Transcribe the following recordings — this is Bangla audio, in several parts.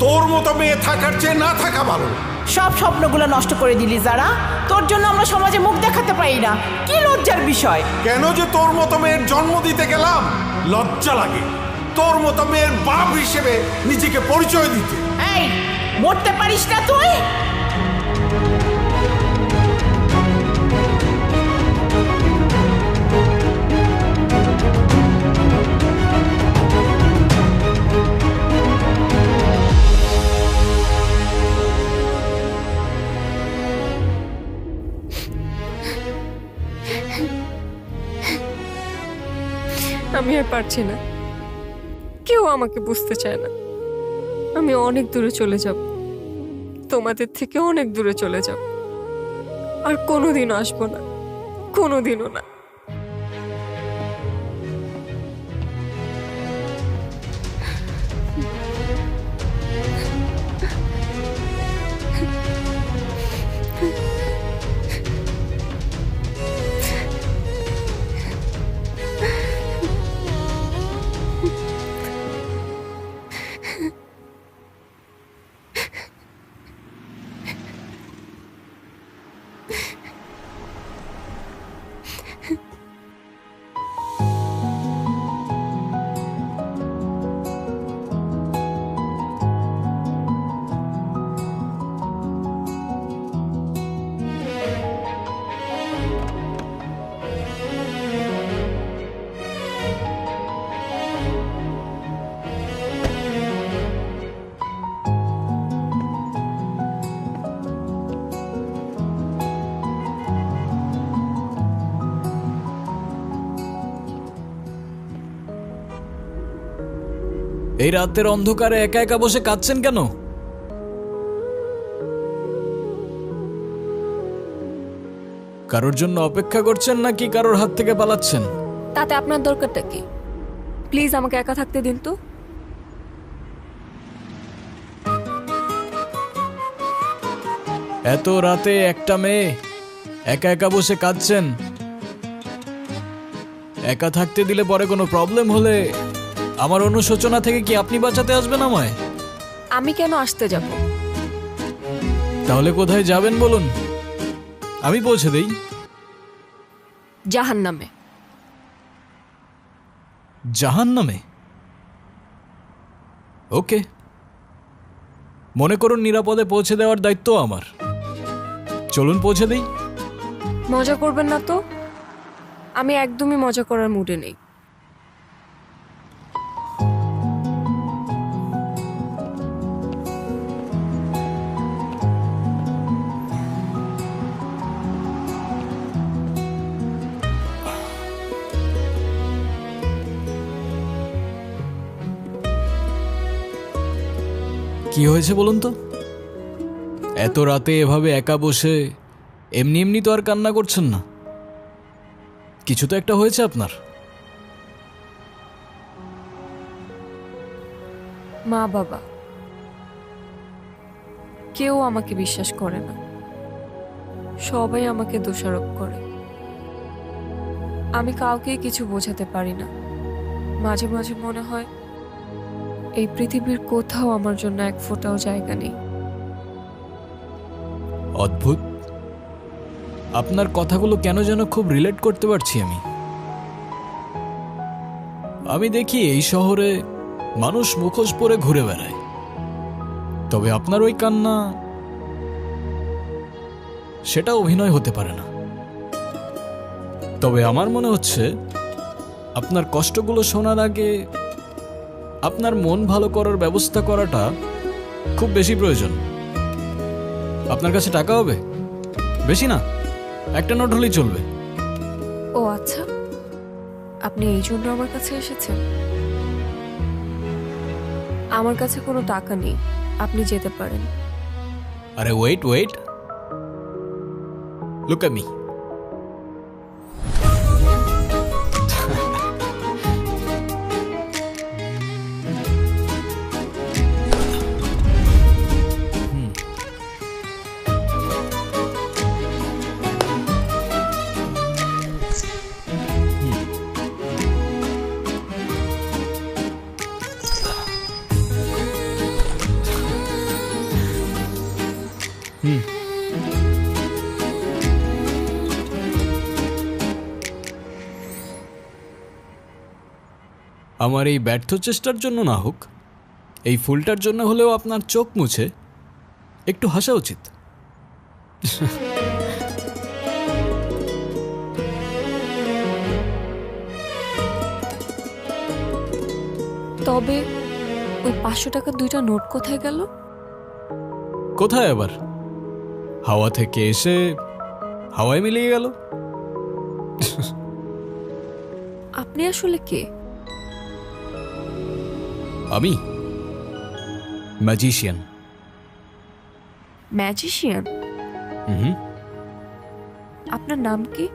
তোর মতো মেয়ে থাকার চেয়ে না থাকা ভালো। সব স্বপ্নগুলো নষ্ট করে দিলি যারা, তোর জন্য আমরা সমাজে মুখ দেখাতে পারি না, কি লজ্জার বিষয়। কেন যে তোর মতো মেয়ের জন্ম দিতে গেলাম, লজ্জা লাগে তোর মতো মেয়ের বাপ হিসেবে নিজেকে পরিচয় দিতে। এই মরতে পারিস না তুই? আমি আর পারছি না, কেউ আমাকে বুঝতে চায় না। আমি অনেক দূরে চলে যাব, তোমাদের থেকে অনেক দূরে চলে যাব, আর কোনোদিনও আসবো না, কোনোদিনও না। এই রাতের অন্ধকারে একা একা বসে কাঁদছেন কেন? কারোর জন্য অপেক্ষা করছেন নাকি কারোর হাত থেকে পালাচ্ছেন? তাতে আপনার দরকারটা কি? প্লিজ আমাকে একা থাকতে দিন তো। এত রাতে একটা মেয়ে একা একা বসে কাঁদছেন, একা থাকতে দিলে পরে কোনো প্রবলেম হলে আমার অনুশোচনা থেকে কি আপনি বাঁচাতে আসবেন আমায়? আমি কেন আসতে যাব? তাহলে কোথায় যাবেন বলুন, আমি পৌঁছে দেই। জাহান্নামে। জাহান্নামে? ওকে, মনে করুন নিরাপদে পৌঁছে দেওয়ার দায়িত্ব আমার। চলুন পৌঁছে দেই। মজা করবেন না তো, আমি একদমই মজা করার মুডে নেই। কি হয়েছে বলুন তো? এত রাতে এভাবে একা বসে এমনি এমনি তো আর কান্না করছেন না, কিছু তো একটা হয়েছে আপনার। মা বাবা কেউ আমাকে বিশ্বাস করে না, সবাই আমাকে দোষারোপ করে। আমি কাউকেই কিছু বোঝাতে পারি না। মাঝে মাঝে মনে হয় এই পৃথিবীর কোথাও আমার জন্য এক ফোঁটাও জায়গা নেই। অদ্ভুত, আপনার কথাগুলো কেন যেন খুব রিলেট করতে পারছি আমি দেখি এই শহরে মানুষ মুখোশ পরে ঘুরে বেড়ায়, তবে আপনার ওই কান্না, সেটা অভিনয় হতে পারে না। তবে আমার মনে হচ্ছে আপনার কষ্টগুলো শোনার আগে আপনার মন ভালো করার ব্যবস্থা করাটা খুব বেশি প্রয়োজন। আপনার কাছে টাকা হবে? বেশি না, একটা নোট হলেই চলবে। ও আচ্ছা, আপনি এই জন্য আমার কাছে এসেছেন? আমার কাছে কোনো টাকা নেই, আপনি যেতে পারেন। আরে wait wait, look at me. আমার এই ব্যর্থ চেষ্টার জন্য না হোক, এই ফুলটার জন্য হলেও আপনার চোখ মুছে একটু হাসা উচিত। তবে ওই 500 টাকার 2টা নোট কোথায় গেল? কোথায় আবার? হাওয়া থেকে এসে হাওয়ায় মিলিয়ে গেল। আপনি আসলে কে? আমি ম্যাজিশিয়ান। ম্যাজিশিয়ান? হুম, আপনার নাম কি?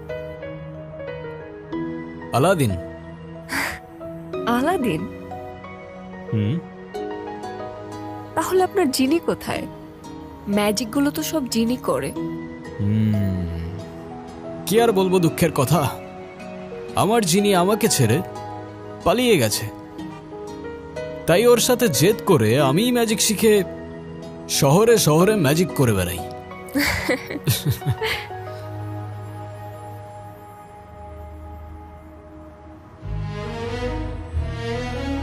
আলাদিন। আলাদিন? হুম, তাহলে আপনার জিনি কোথায়? ম্যাজিক গুলো তো সব জিনি করে। কি আর বলবো দুঃখের কথা, আমার জিনি আমাকে ছেড়ে পালিয়ে গেছে। তাই ওর সাথে জেদ করে আমি ম্যাজিক শিখে শহরে শহরে ম্যাজিক করে বেড়াই।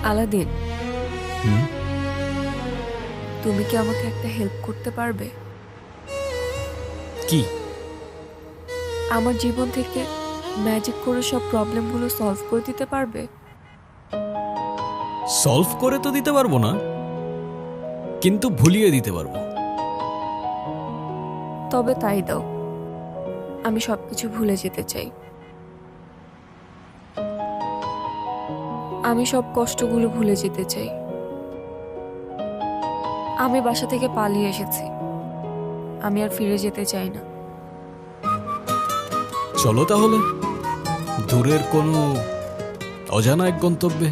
আলাদিন, হুম, তুমি কি আমাকে একটা হেল্প করতে পারবে? কি? আমার জীবন থেকে ম্যাজিক করে সব প্রবলেমগুলো সলভ করে দিতে পারবে? সলভ করে তো দিতে পারবো না, কিন্তু ভুলিয়ে দিতে পারবো। তবে তাই দাও, আমি সবকিছু ভুলে যেতে চাই। আমি সব কষ্টগুলো ভুলে যেতে চাই। আমি বাসা থেকে পালিয়ে এসেছি, আমি আর ফিরে যেতে চাই না। চলো তাহলে দূরের কোনো অজানা এক গন্তব্যে।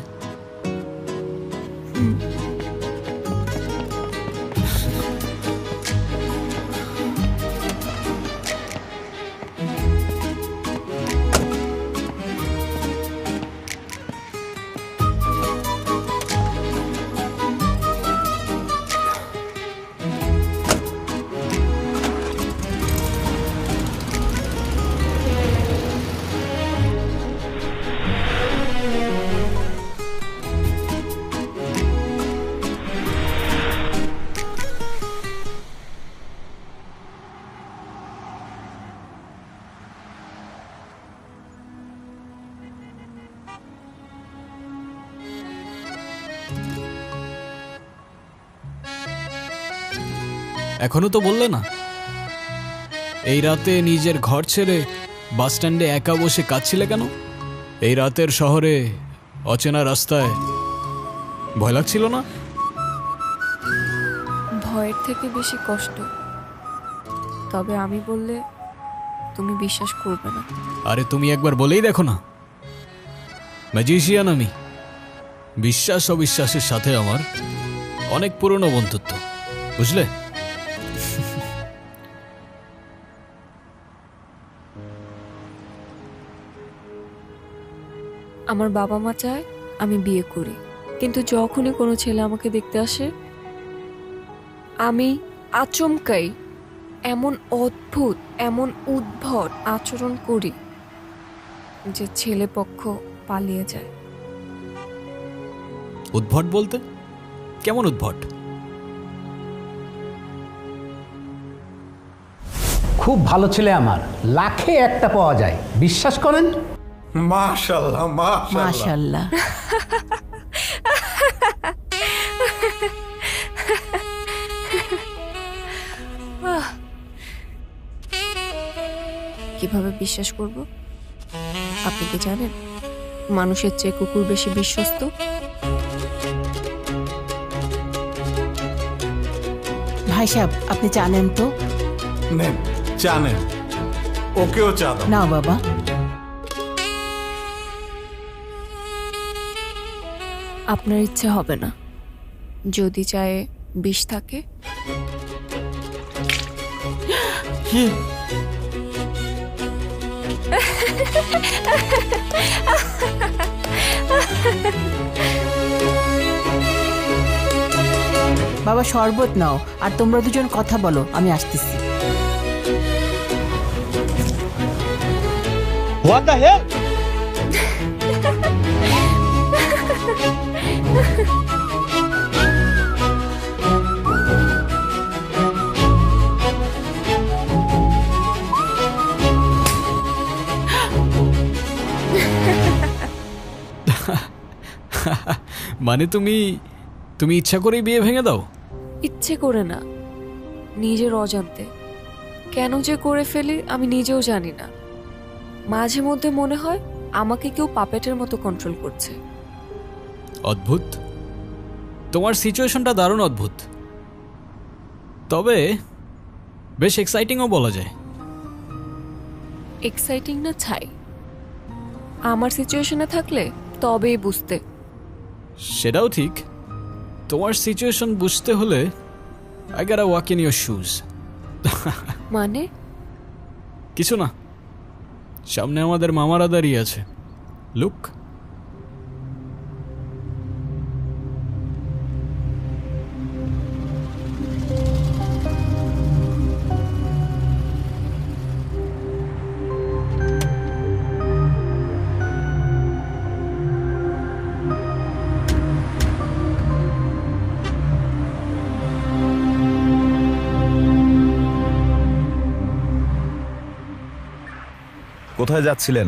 এখনো তো বললে না, এই রাতে নিজের ঘর ছেড়ে বাস স্ট্যান্ডে একা বসে কাঁদছিলে কেন? এই রাতের শহরে অচেনা রাস্তায় ভয় লাগছিল না? ভয়ের থেকে বেশি কষ্ট। তবে আমি বললে তুমি বিশ্বাস করবে না। আরে তুমি একবার বলেই দেখো না, ম্যাজিশিয়ান আমি। বিশ্বাস অবিশ্বাসের সাথে আমার অনেক পুরনো বন্ধুত্ব, বুঝলে? আমার বাবা মা চায় আমি বিয়ে করি, কিন্তু যখনই কোনো ছেলে আমাকে দেখতে আসে আমি আচমকাই এমন অদ্ভুত, এমন উদ্ভট আচরণ করি যে ছেলে পক্ষ পালিয়ে যায়। উদ্ভট বলতে কেমন উদ্ভট? খুব ভালো ছেলে আমার, লাখে একটা পাওয়া যায়, বিশ্বাস করেন? মাশাআল্লাহ মাশাআল্লাহ। মাশাল্লাহ। কিভাবে বিশ্বাস করব? আপনি কি জানেন মানুষের চেয়ে কুকুর বেশি বিশ্বস্ত? ভাই সাহেব, আপনি জানেন তো? নেন জানেন, ওকেও চা দাও। না বাবা, আপনার ইচ্ছে হবে না। যদি চায়ে বিষ থাকে। বাবা শরবত নাও, আর তোমরা দুজন কথা বলো, আমি আসতেছি। What the hell? মানে তুমি তুমি ইচ্ছা করেই বিয়ে ভেঙে দাও? ইচ্ছে করে না, নিজের অজান্তে। কেন যে করে ফেলি আমি নিজেও জানি না। মাঝে মধ্যে মনে হয় আমাকে কেউ পাপেটের মতো কন্ট্রোল করছে। অদ্ভুত, তোমার সিচুয়েশনটা দারুণ অদ্ভুত, তবে বেশ এক্সাইটিংও বলা যায়। এক্সাইটিং না ছাই, আমার সিচুয়েশনে থাকলে তবেই বুঝতে। সেটাও ঠিক, তোমার সিচুয়েশন বুঝতে হলে I got walk in your shoes. মানে? কিছু না, সামনে আমাদের মামারা দাঁড়িয়ে আছে, লুক। কোথায় যাচ্ছিলেন?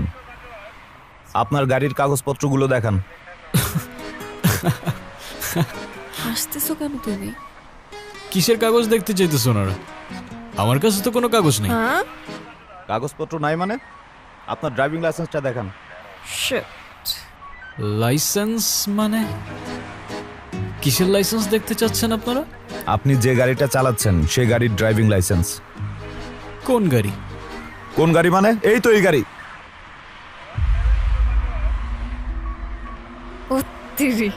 আপনার গাড়ির কাগজপত্রগুলো দেখান। হাসতেছো কেন তুমি? কিসের কাগজ দেখতে চাইতেছো ওনারা? আমার কাছে তো কোনো কাগজ নেই। হ্যাঁ, কাগজপত্র নাই মানে? আপনার ড্রাইভিং লাইসেন্সটা দেখান। Shit. লাইসেন্স মানে? কিসের লাইসেন্স দেখতে চাচ্ছেন আপনারা? আপনি যে গাড়িটা চালাচ্ছেন সেই গাড়ির ড্রাইভিং লাইসেন্স। কোন গাড়ি? কোন গাড়ি মানে? এই তো এই গাড়ি। ও তিরি,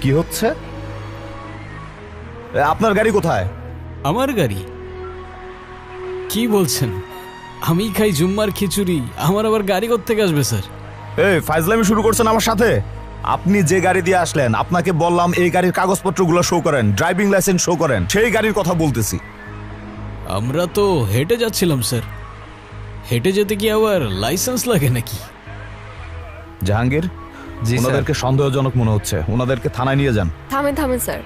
কি হচ্ছে? আপনার গাড়ি কোথায়? আমার গাড়ি? কি বলছেন? আমি খাই জুম্মার খিচুড়ি, আমার আবার গাড়ি কোত্থেকে আসবে স্যার? এই ফাইজলামি শুরু করছেন আমার সাথে? আপনি যে গাড়ি দিয়ে আসলেন, আপনাকে বললাম এই গাড়ির কাগজপত্রগুলো শো করেন, ড্রাইভিং লাইসেন্স শো করেন। সেই গাড়ির কথা বলতেছি। আমরা তো হেঁটে যাচ্ছিলাম স্যার। হেঁটে যেতে কি আবার লাইসেন্স লাগে নাকি? জাহাঙ্গীর, ওনাদেরকে সন্দেহজনক মনে হচ্ছে, ওনাদেরকে থানায় নিয়ে যান। থামেন থামেন স্যার।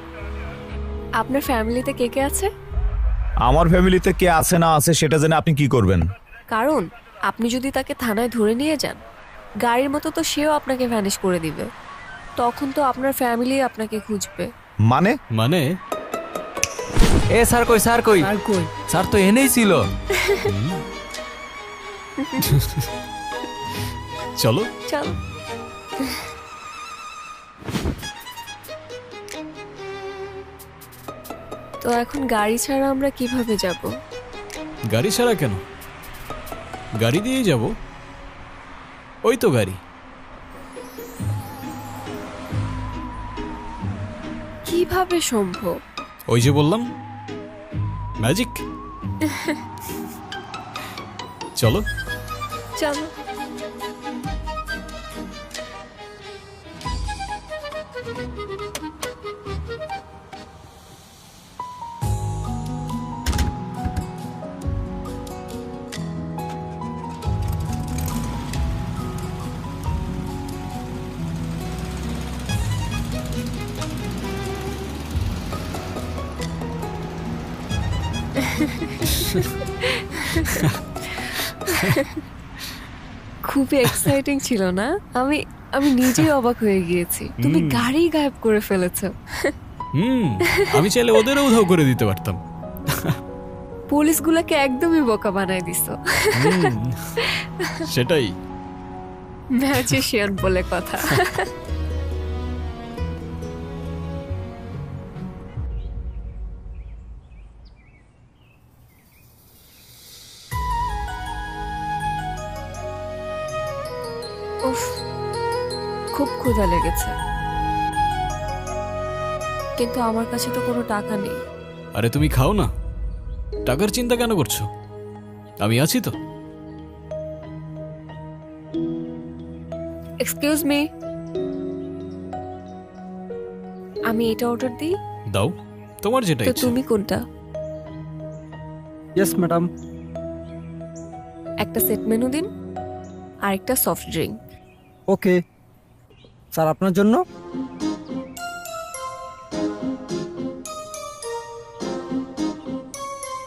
আপনার ফ্যামিলিতে কে কে আছে? আমার ফ্যামিলিতে কে আছে না আছে সেটা জেনে আপনি কি করবেন? কারণ আপনি যদি তাকে থানায় ধরে নিয়ে যান, গাড়ির মতো তো সেও আপনাকে ভ্যানিশ করে দিবে। তখন তো আপনার ফ্যামিলি আপনাকে খুঁজবে। মানে? মানে এ স্যার কই, স্যার কই? স্যার তো এনেই ছিল। চলো। চল। তো এখন গাড়ি ছাড়া আমরা কিভাবে যাব? গাড়ি ছাড়া কেন? গাড়ি দিয়েই যাব। ওই তো গাড়ি। কিভাবে সম্ভব? ওই যে বললাম, ম্যাজিক। চলো। চলো। খুবই এক্সাইটিং ছিল না? আমি আমি নিজেই অবাক হয়ে গিয়েছি। তুমি গাড়ি গায়েব করে ফেলেছো। আমি চাইলে ওদেরও উধাও করে দিতে পারতাম। পুলিশগুলোকে একদমই বোকা বানাই দিছো। সেটাই। ম্যাজিশিয়ান বলে কথা। উফ, খুব ক্ষুধা লেগেছে, কিন্তু আমার কাছে তো কোনো টাকা নেই। আরে তুমি খাও না, টাকার চিন্তা কেন করছো? আমি আছি তো। এক্সকিউজ মি, আমি এটা অর্ডার দিই? দাও, তোমার যেটা তো ইচ্ছে। তুমি কোনটা? Yes madam. একটা সেট মেনু দিন আর একটা সফট ড্রিঙ্ক। ওকে স্যার, আপনার জন্য।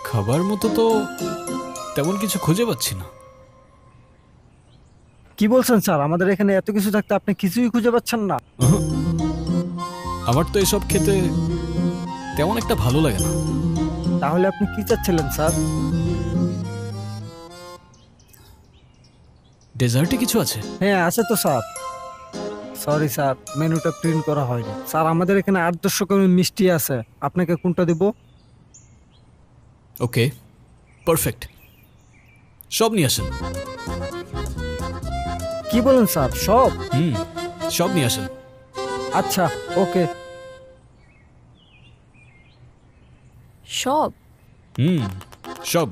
খাবার মতো তো তেমন কিছু খুঁজে পাচ্ছি না। কি বলছেন স্যার? আমাদের এখানে এত কিছু থাকতে আপনি কিছুই খুঁজে পাচ্ছেন না? আমার তো এসব খেতে তেমন একটা ভালো লাগে না। তাহলে আপনি কি চাচ্ছিলেন স্যার? ডেজার্টে কিছু আছে? হ্যাঁ আছে তো স্যার। সরি স্যার, মেনুটা প্রিন্ট করা হয়নি। স্যার আমাদের এখানে 8-10 রকমের মিষ্টি আছে, আপনাকে কোনটা দেব? ওকে, পারফেক্ট, সব নিয়ে আসেন। কি বলেন স্যার, সব? সব নিয়ে আসেন। আচ্ছা ওকে। সব? সব।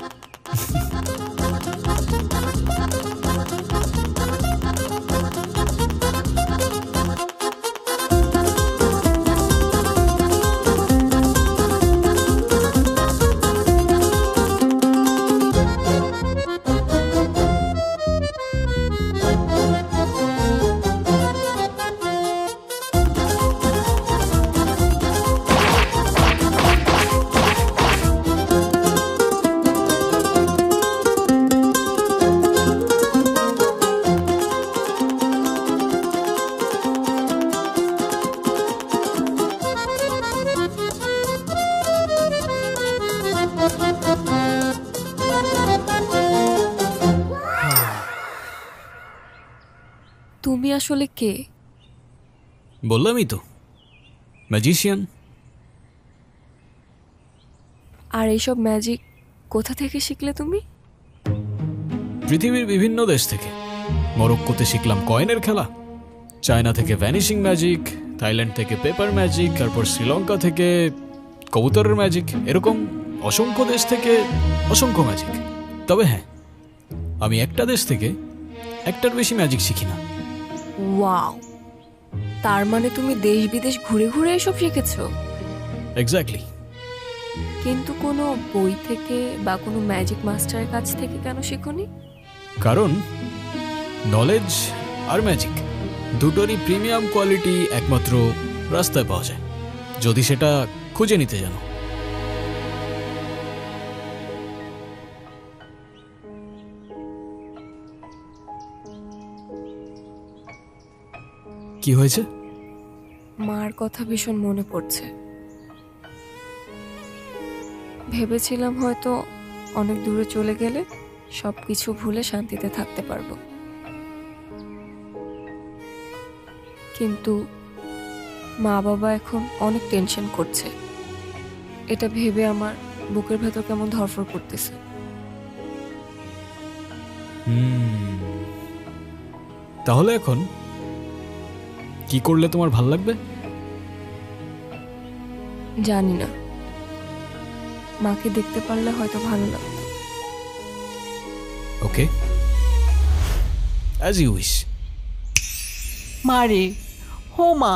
তুমি আসলে কে? বললামই তো, ম্যাজিশিয়ান। আর এইসব ম্যাজিক কোথা থেকে শিখলে তুমি? পৃথিবীর বিভিন্ন দেশ থেকে। মরক্কোতে শিখলাম কয়েনের খেলা, চায়না থেকে ভ্যানিশিং ম্যাজিক, থাইল্যান্ড থেকে পেপার ম্যাজিক, তারপর শ্রীলঙ্কা থেকে কবুতরের ম্যাজিক, এরকম অসংখ্য দেশ থেকে অসংখ্য ম্যাজিক। তবে হ্যাঁ, আমি একটা দেশ থেকে একটার বেশি ম্যাজিক শিখি না। ওয়াও, তার মানে তুমি দেশ বিদেশ ঘুরে ঘুরে এসব শিখেছো? এক্স্যাক্টলি। কিন্তু কোনো বই থেকে বা কোনো ম্যাজিক মাস্টারের কাছ থেকে কেন শিখোনি? কারণ নলেজ আর ম্যাজিক দুটোরই প্রিমিয়াম কোয়ালিটি একমাত্র রাস্তায় পাওয়া যায়, যদি সেটা খুঁজে নিতে জানো। কি হয়েছে? মার কথা ভীষণ মনে পড়ছে। ভেবেছিলাম হয়তো অনেক দূরে চলে গেলে সবকিছু ভুলে শান্তিতে থাকতে পারবো, কিন্তু মা বাবা এখন অনেক টেনশন করছে। এটা ভেবে আমার বুকের ভেতর কেমন ধরফর করতেছে। তাহলে এখন কি করলে তোমার ভাল লাগবে? জানি না, মাকে দেখতে পারলে হয়তো ভালো লাগবে। ওকে, অ্যাজ ইউ উইশ। মা রে, হো মা,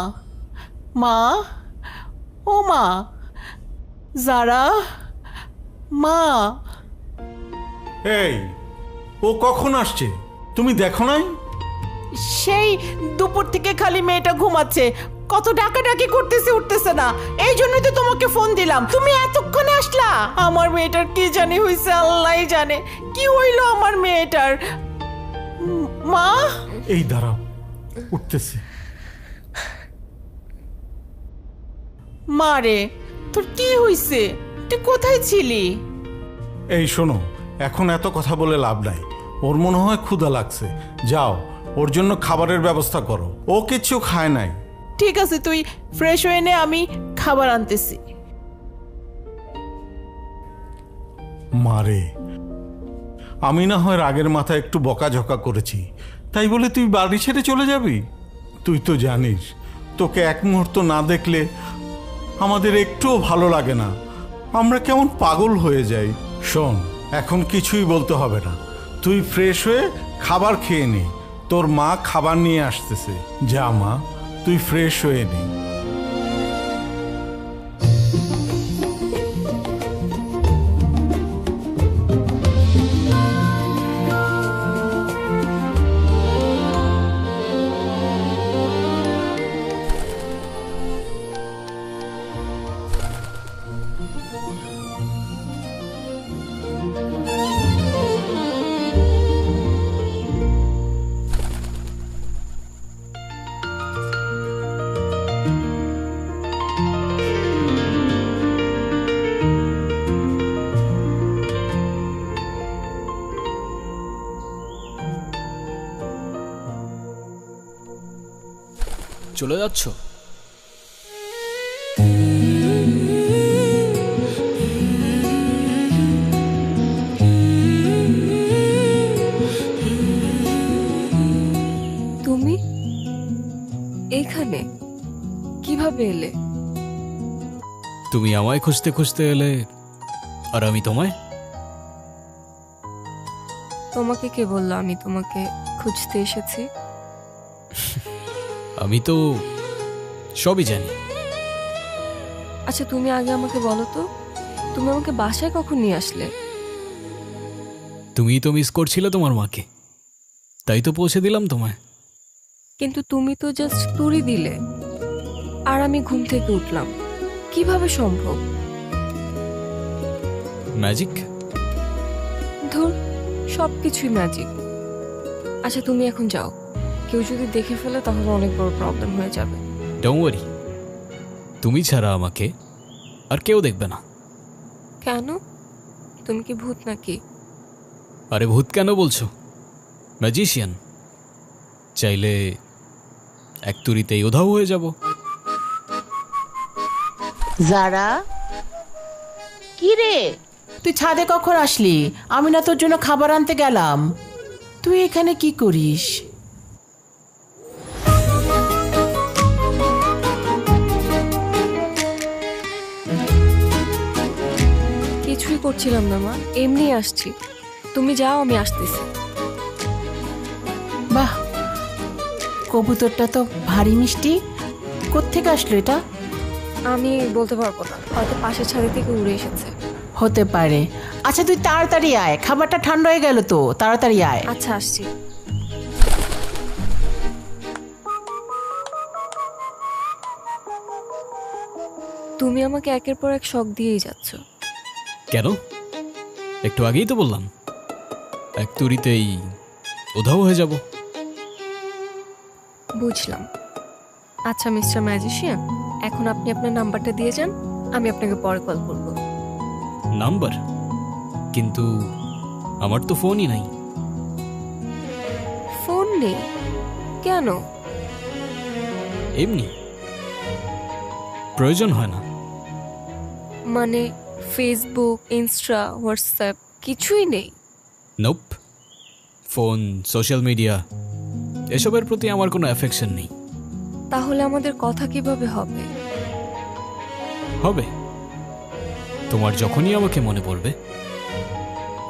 মা, ও মা, যারা, মা। এই, ও কখন আসছে তুমি দেখো নাই? সেই দুপুর থেকে খালি মেয়েটা ঘুমাচ্ছে, কত ডাকাডাকি করতেছে, উঠতেছে না। এই জন্যই তো তোমাকে ফোন দিলাম, তুমি এতক্ষণে আসলা। আমার মেয়েটার কি জানি হইছে, আল্লাহই জানে কি হইলো আমার মেয়েটার। মা, এই দাঁড়াও, উঠতেছে। মা রে, তোর কি হইছে? তুই কোথায় ছিলি? এই শোনো, এখন এত কথা বলে লাভ নাই। ওর মনে হয় ক্ষুধা লাগছে, যাও ওর জন্য খাবারের ব্যবস্থা করো। ও কিছু খায় নাই। ঠিক আছে, তুই ফ্রেশ হয়ে নে, আমি খাবার আনতেছি। মারে, আমি না হয় রাগের মাথায় একটু বকাঝকা করেছি, তাই বলে তুই বাড়ি ছেড়ে চলে যাবি? তুই তো জানিস তোকে এক মুহূর্ত না দেখলে আমাদের একটুও ভালো লাগে না, আমরা কেমন পাগল হয়ে যাই। শোন, এখন কিছুই বলতে হবে না, তুই ফ্রেশ হয়ে খাবার খেয়ে নে, তোর মা খাবার নিয়ে আসতেছে। যা মা, তুই ফ্রেশ হয়ে নে। চলে যাচ্ছ? তুমি এইখানে কিভাবে এলে? তুমি আমায় খুঁজতে খুঁজতে এলে, আর আমি তোমায়। তোমাকে কে বললো আমি তোমাকে খুঁজতে এসেছি? আমি তো সবই জানি। আচ্ছা তুমি আগে আমাকে বলো তো, তুমি আমাকে বাসায় কখন নিয়ে আসলে? তুমিই তো মিস করছিলে তোমার মাকে, তাই তো পৌঁছে দিলাম তোমায়। কিন্তু তুমি তো জাস্ট তুড়ি দিলে, আর আমি ঘুম থেকে উঠলাম। কিভাবে সম্ভব? ম্যাজিক। ধুর, সবকিছুই ম্যাজিক। আচ্ছা তুমি এখন যাও, কেউ যদি দেখে ফেলে তাহলে অনেক বড় প্রবলেম হয়ে যাবে। ডোন্ট ওয়ারি, তুমি ছাড়া আমাকে আর কেউ দেখবে না। কেন? তুমি কি ভূত নাকি? আরে ভূত কেন বলছো? ম্যাজিশিয়ান। চাইলে এক তুড়িতেই উধাও হয়ে যাব। যারা, কি রে তুই ছাদে কখন আসলি? আমি না তোর জন্য খাবার আনতে গেলাম, তুই এখানে কি করিস? কিছুই করছিলাম না মা, এমনি আসছি। তুমি যাও, আমি আসতেছি। বাহ, কবুতরটা তো ভারী মিষ্টি। কোত্থেকে আসলো এটা? আমি বলতে পারবো না, হয়তো পাশের ছাদে থেকে উড়ে এসেছে। হতে পারে। আচ্ছা তুই তাড়াতাড়ি আয়, খাবারটা ঠান্ডা হয়ে গেল তো, তাড়াতাড়ি আয়। আচ্ছা আসছি। তুমি আমাকে একের পর এক শক দিয়েই যাচ্ছ। কেন? একটু আগেই তো বললাম এক তুড়িতেই উধাও হয়ে যাব। বুঝলাম। আচ্ছা মিস্টার ম্যাজিশিয়ান, এখন আপনি আপনার নাম্বারটা দিয়ে যান, আমি আপনাকে পরে কল করব। নাম্বার? কিন্তু আমার তো ফোনই নাই। ফোন নেই কেন? এমনি, প্রয়োজন হয় না। মানে ফেসবুক, ইনস্টা, হোয়াটসঅ্যাপ কিছুই নেই? নোপ। ফোন, সোশ্যাল মিডিয়া এসবের প্রতি আমার কোনো অ্যাফেকশন নেই। তাহলে আমাদের কথা কিভাবে হবে? হবে। তোমার যখনই আমাকে মনে পড়বে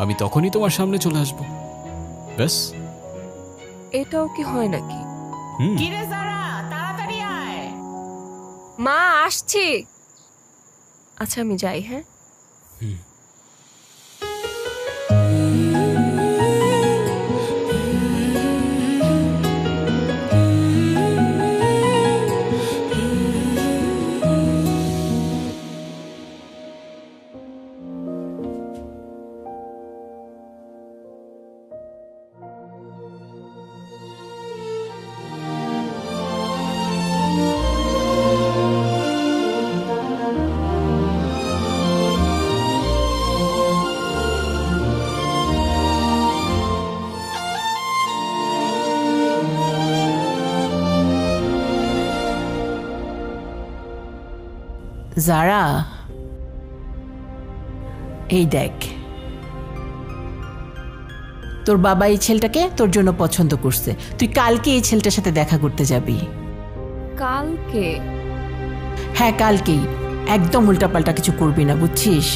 আমি তখনই তোমার সামনে চলে আসব। ব্যাস। এটাও কি হয় নাকি? হুম। কি রে যারা, তাড়াতাড়ি আয়। মা আসছি। আচ্ছা আমি যাই, হ্যাঁ? যারা, এই দেখ, তোর বাবা এই ছেলেটাকে তোর জন্য পছন্দ করছে। তুই কালকে এই ছেলেটার সাথে দেখা করতে যাবি। কালকে? হ্যাঁ কালকেই। একদম উল্টাপাল্টা কিছু করবি না, বুঝছিস?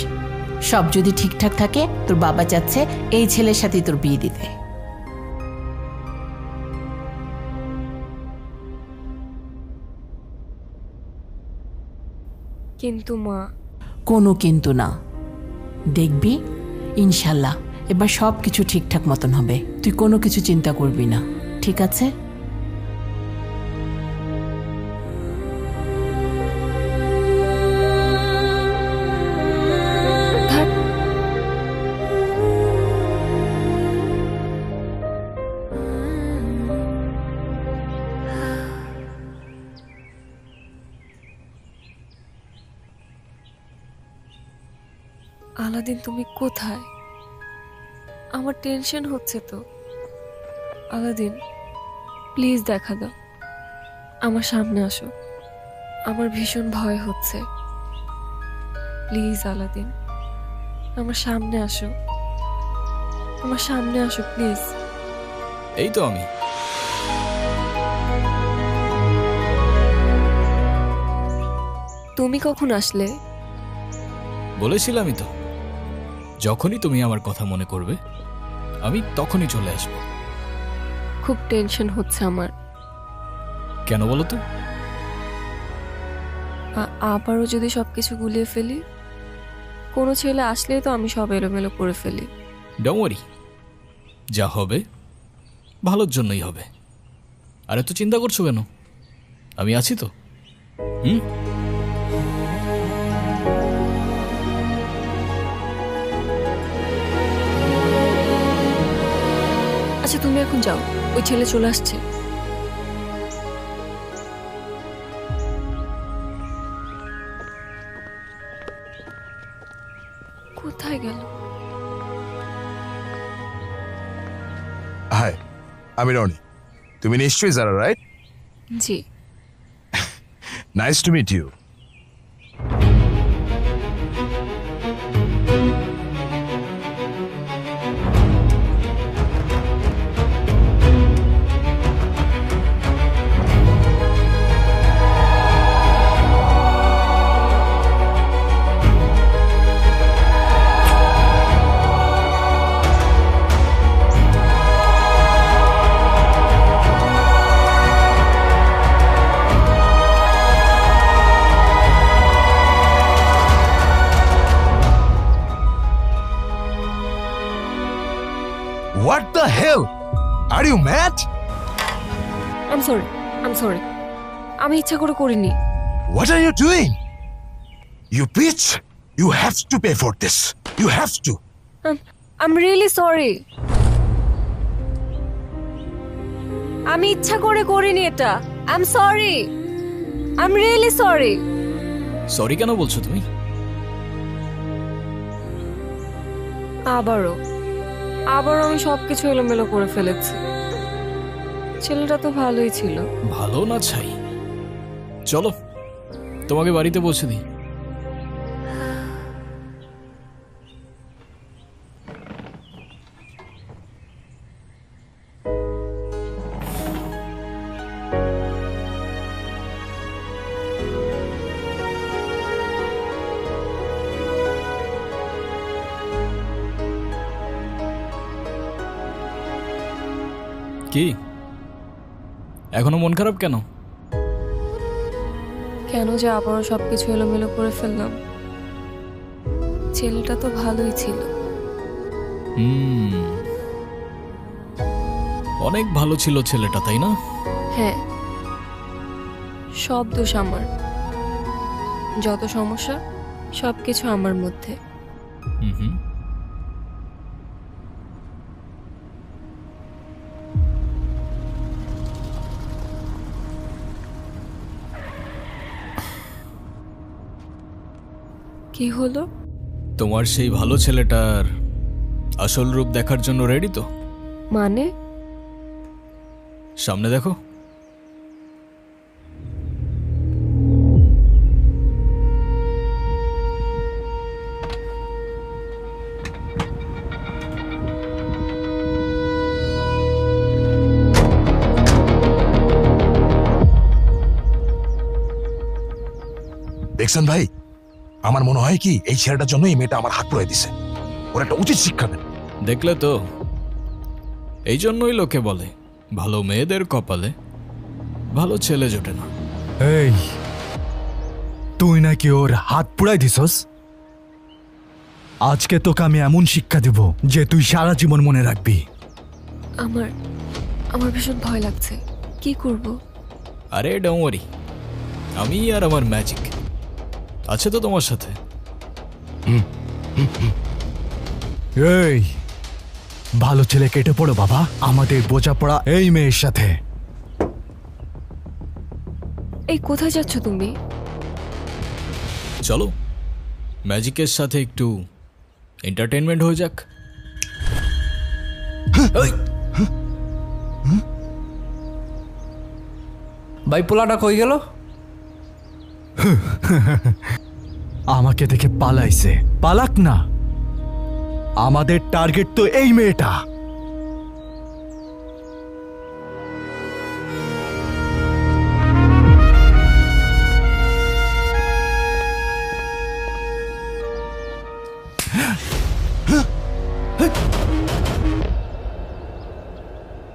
সব যদি ঠিকঠাক থাকে, তোর বাবা চাচ্ছে এই ছেলের সাথেই তোর বিয়ে দিতে। কিন্তু মা। কোনো কিন্তু না, দেখবি ইনশাল্লাহ এবার সব কিছু ঠিকঠাক মতন হবে। তুই কোনো কিছু চিন্তা করবি না, ঠিক আছে? ধ্যাৎ, আলাদিন তুমি কোথায়? আমার টেনশন হচ্ছে তো। আলাদিন প্লিজ দেখা দাও, আমার সামনে আসো, আমার ভীষণ ভয় হচ্ছে। প্লিজ আলাদিন, আমার সামনে আসো, আমার সামনে আসো প্লিজ। এই তো আমি। তুমি কখন আসলে? বলেছিলামই তো, যখনই তুমি আমার কথা মনে করবে আমি তখনই চলে আসব। খুব টেনশন হচ্ছে আমার। কেন বলো তো? আবারও যদি সবকিছু গুলিয়ে ফেলি, কোনো ছেলে আসলেই তো আমি সব এলোমেলো করে ফেলি। ডোন্ট ওয়ারি, যা হবে ভালোর জন্যই হবে। আর এত চিন্তা করছো কেন? আমি আছি তো। আচ্ছা তুমি এখন যাও, ওই ছেলে চলে আসছে। কোথায় গেল? হাই, আমি রনি। তুমি নিশ্চয়ই যারা, রাইট? জি। Nice to meet you. What the hell? Are you mad? I'm sorry, আমি ইচ্ছা করে করিনি। What are you doing? You bitch! You have to pay for this. You have to. I'm really sorry. আমি ইচ্ছা করে করিনি এটা। I'm sorry, I'm really sorry. Sorry কেন বলছো তুমি? আবারও আমি সবকিছু এলোমেলো করে ফেলেছি। ছেলেটা তো ভালোই ছিল। ভালো না ছাই? চলো তোমাকে বাড়িতে পৌঁছে দিই। কি এখনো মন খারাপ কেন? কেন যে আবারও সবকিছু এলোমেলো করে ফেললাম? ছেলেটা তো ভালোই ছিল। অনেক ভালো ছিল ছেলেটা, তাই না? হ্যাঁ, সব দোষ আমার। যত সমস্যা সবকিছু আমার মধ্যে। কি হলো? তোমার সেই ভালো ছেলেটার আসল রূপ দেখার জন্য রেডি তো? মানে? সামনে দেখো। দেখছেন ভাই, আমার মনে হয় কি এই ছেলেটার জন্য এই মেয়েটা আমার হাত পুড়াই দিছে। ওর একটা উচিত শিক্ষা দেন। দেখলে তো, এই জন্যই লোকে বলে ভালো মেয়েদের কপালে ভালো ছেলে জোটে না। এই, তুই নাকি ওর হাত পুড়াই দিছস? আজকে তোকে আমি এমন শিক্ষা দেব যে তুই সারা জীবন মনে রাখবি। আমার ভীষণ ভয় লাগছে। কি করব? আরে ডোন্ট ওয়ারি, আমি আর আমার ম্যাজিক আছে তো তোমার সাথে। এই, ভালো ছেলে কেটে পড়ো বাবা, আমাদের বোঝাপড়া এই মেয়ের সাথে। এই কোথায় যাচ্ছ তুমি? চলো ম্যাজিকের সাথে একটু এন্টারটেনমেন্ট হয়ে যাক। ভাই পোলাটা কই গেল? আমাকে দেখে পালাইছে। পালাক না, আমাদের টার্গেট তো এই মেয়েটা।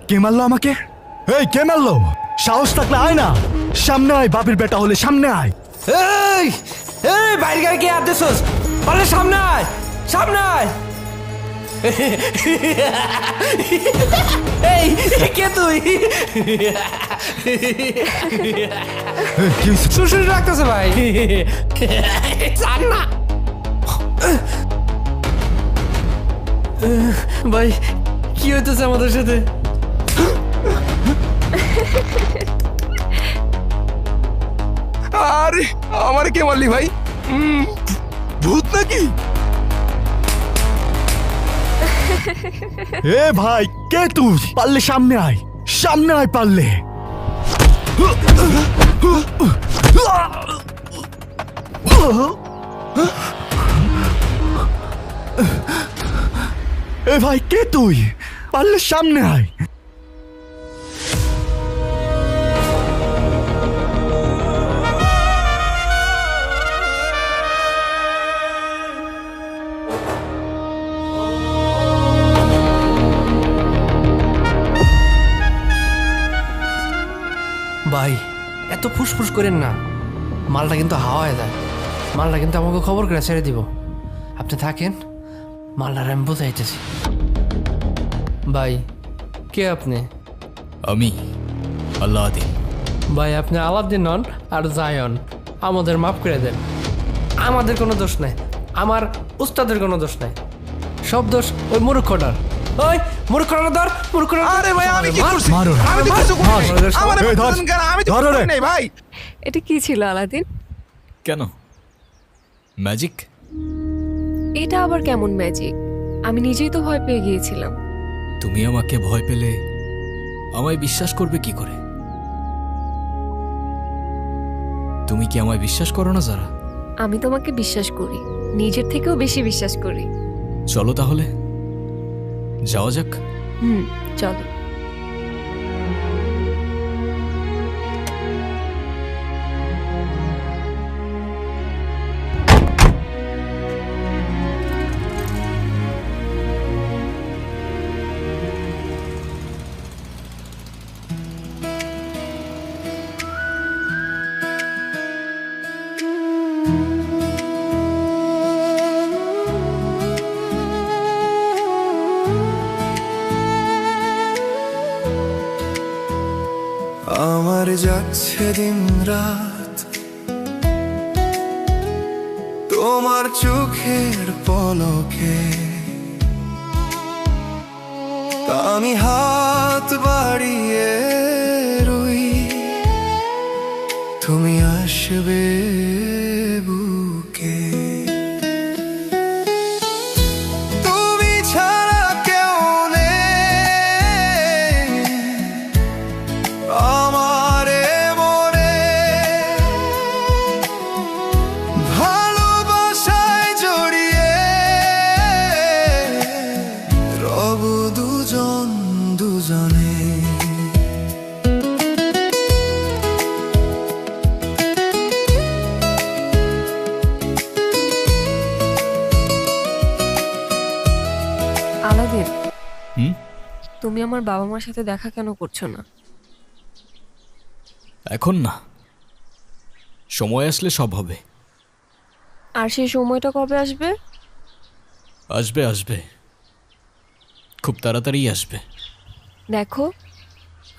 কে মারলো আমাকে? এই কে মারলো? সাহস থাকলে আয় না, সামনে আয়। বাপের বেটা হলে সামনে আয়। এই এই বাইরে গাড়ি কে আর দিছস? পারলে সামনে আয়, সামনে আয়। এই কে তুই? সুরসুরি রাখতেছে ভাই। না ভাই, কি হইতেছে আমাদের সাথে? আরে আমার কে মারলি ভাই? ভূত নাকি? এ ভাই, কে তুই? পারলে সামনে আয়, সামনে আয় পারলে। এ ভাই, কে তুই? পারলে সামনে আয়। ভাই এত ফুসফুস করেন না, মালটা কিন্তু হাওয়ায় যায়। মালটা কিন্তু আমাকে খবর করে ছেড়ে দিব। আপনি থাকেন, মালটার আমি বোঝাইতেছি। ভাই কে আপনি? আমি আল্লাদিন। ভাই আপনি আলাদিন নন আর জায়ন, আমাদের মাফ করে দেন। আমাদের কোনো দোষ নাই, আমার উস্তাদের কোনো দোষ নাই, সব দোষ ওই মূর্খটার। ওই মূর্খটার ধর, মূর্খটার। আরে ভাই আমি কি করছি? মারো না। আমি তো কিছু করিনি। আমার এই ধর, আমি তো ধরো কিছু রে। করি নাই ভাই। এটা কি ছিল আলাদিন? কেন ম্যাজিক? এটা আবার কেমন ম্যাজিক? আমি নিজেই তো ভয় পেয়ে গিয়েছিলাম। তুমি আমাকে ভয় পেলে আমায় বিশ্বাস করবে কি করে? তুমি কি আমায় বিশ্বাস করো না যারা? আমি তোমাকে বিশ্বাস করি, নিজের থেকেও বেশি বিশ্বাস করি। চলো তাহলে যাওয়া যাক। চলো। আমার যাচ্ছে দিন রাত তোমার চোখের পলকে, তা আমি হাত বাড়িয়ে রই, তুমি আসবে বুকে। তুমি ছাড়া কেউ নেই আমারে মনে, ভালোবাসায় জড়িয়ে রব দুজন দুজনে। আলাদিন, হুম? তুমি আমার বাবা মার সাথে দেখা কেন করছো না? এখন না, সময় আসলে সব হবে। আর সেই সময়টা কবে আসবে? আসবে আসবে, খুব তাড়াতাড়ি আসবে। দেখো,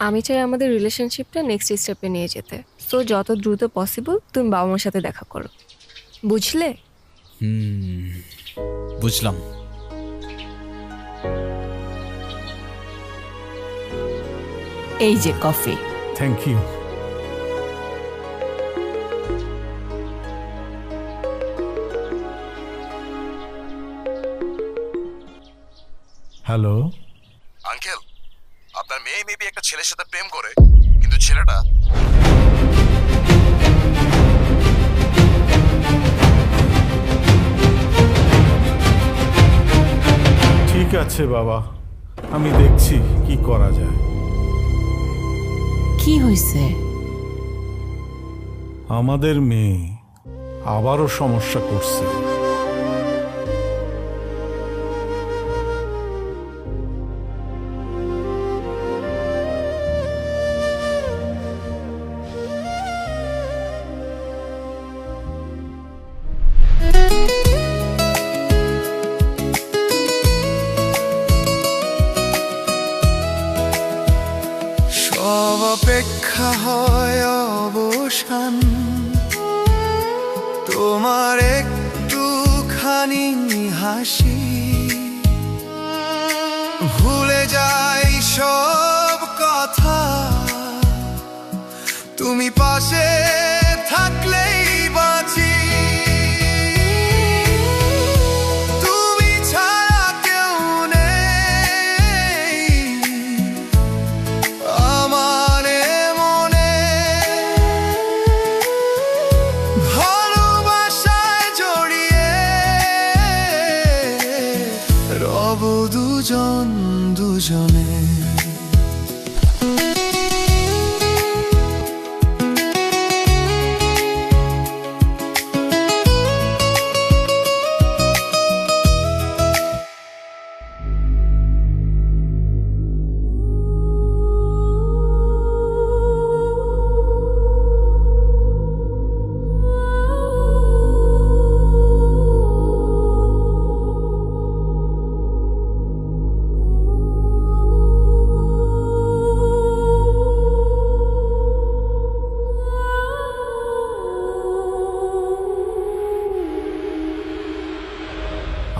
আমি চাই আমাদের রিলেশনশিপটা নেক্সট স্টেপে নিয়ে যেতে। সো যত দ্রুত পসিবল তুমি বাবা মার সাথে দেখা করো, বুঝলে? বুঝলাম। এই যে coffee. Thank you. Hello uncle, আপনার মেয়ে মেবি একটা ছেলের সাথে প্রেম করে, কিন্তু ছেলেটা আছে বাবা, আমি দেখছি কি করা যায়। কি হয়েছে? আমাদের মেয়ে আবারও সমস্যা করছে। সব অপেক্ষা হয় অবসান, তোমার একটুখানি হাসি, ভুলে যাই সব কথা, তুমি পাশে থাকলেই বাঁচি। তুমি ছাড়া কেউ নেই আমার মনে, ভালোবাসায় জড়িয়ে রব দুজন দুজনে।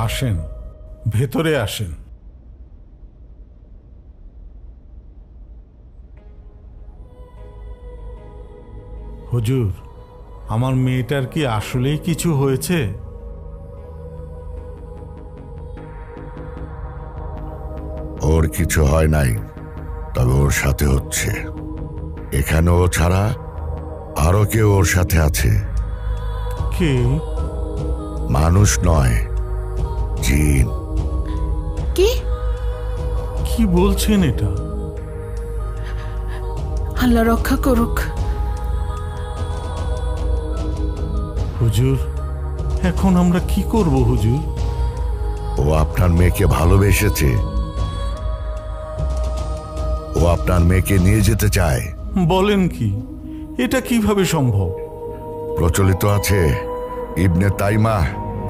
আসেন, ভেতরে আসেন। হুজুর, আমার মেয়েটার কি আসলেই কিছু হয়েছে? ওর কিছু হয় নাই, তবে ওর সাথে হচ্ছে। এখানে ও ছাড়া আরো কেউ ওর সাথে আছে। কে? মানুষ নয়, জিন। কি? কি বলছেন এটা? আল্লাহ রক্ষা করুক। হুজুর, এখন আমরা কি করব হুজুর? ও আপনার মেয়েকে ভালোবেসেছে, ও আপনার মেয়েকে নিয়ে যেতে চায়। বলেন কি? এটা কিভাবে সম্ভব? প্রচলিত আছে, ইবনে তাইমা